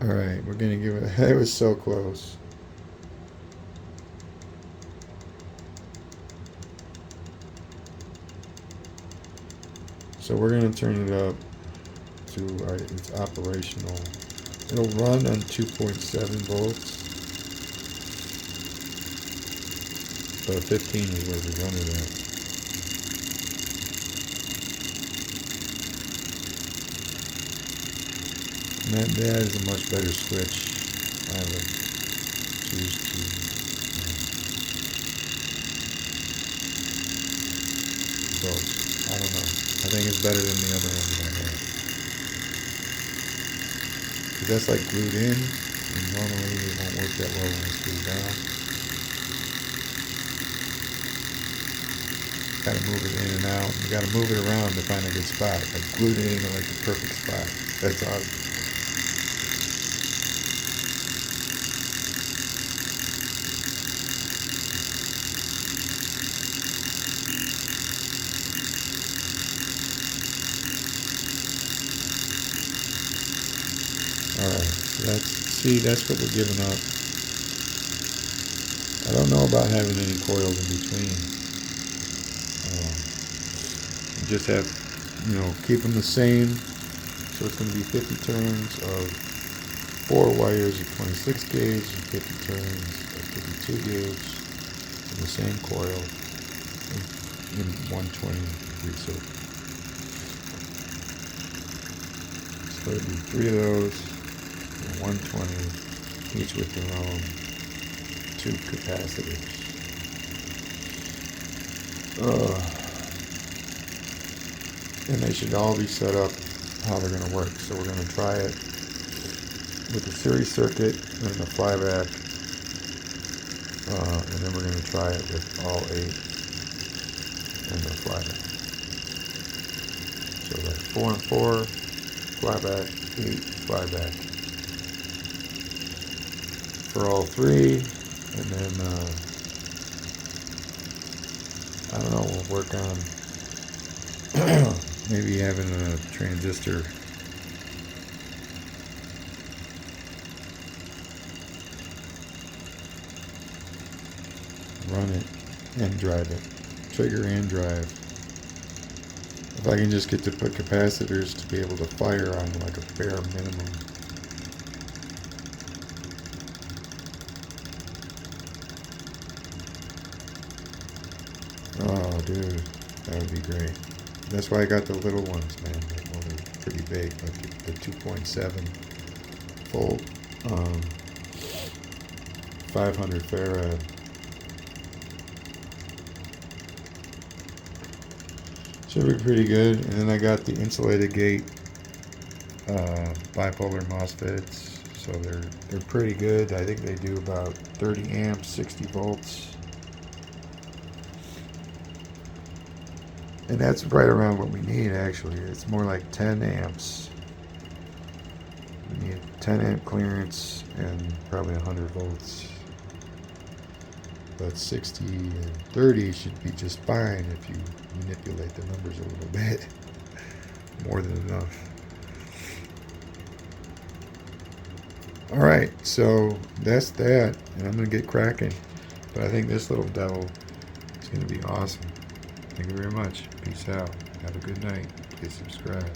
Alright, we're gonna give it, it was so close. So we're gonna turn it up to its operational. It'll run on 2.7 volts, but 15 is where we run it at. And that is a much better switch. I would choose to. So I don't know. I think it's better than the other one that I had. Because that's like glued in, and normally it won't work that well when it's glued down. Gotta move it in and out. You gotta move it around to find a good spot. Like glued it into like the perfect spot. That's all. Alright, so that's what we're giving up. I don't know about having any coils in between. You just have, keep them the same. So it's going to be 50 turns of 4 wires of 26 gauge and 50 turns of 52 gauge in the same coil in 120 degree circle. So it'd be 3 of those. 120, each with their own 2 capacitors. And they should all be set up how they're going to work. So we're going to try it with the series circuit and the flyback, and then we're going to try it with all 8 and the flyback. So like 4 and 4, flyback, 8, flyback. For all 3, and then I don't know, we'll work on maybe having a transistor run it and drive it, trigger and drive. If I can just get to put capacitors to be able to fire on like a bare minimum. Oh, dude, that would be great. That's why I got the little ones, man. Well, they're pretty big, like the 2.7 volt, 500 farad. Should be pretty good. And then I got the insulated gate bipolar MOSFETs, so they're pretty good. I think they do about 30 amps, 60 volts. And that's right around what we need, actually. It's more like 10 amps. We need 10 amp clearance and probably 100 volts. But 60 and 30 should be just fine if you manipulate the numbers a little bit. More than enough. Alright, so that's that. And I'm going to get cracking. But I think this little devil is going to be awesome. Thank you very much. Peace out. Have a good night. Please subscribe.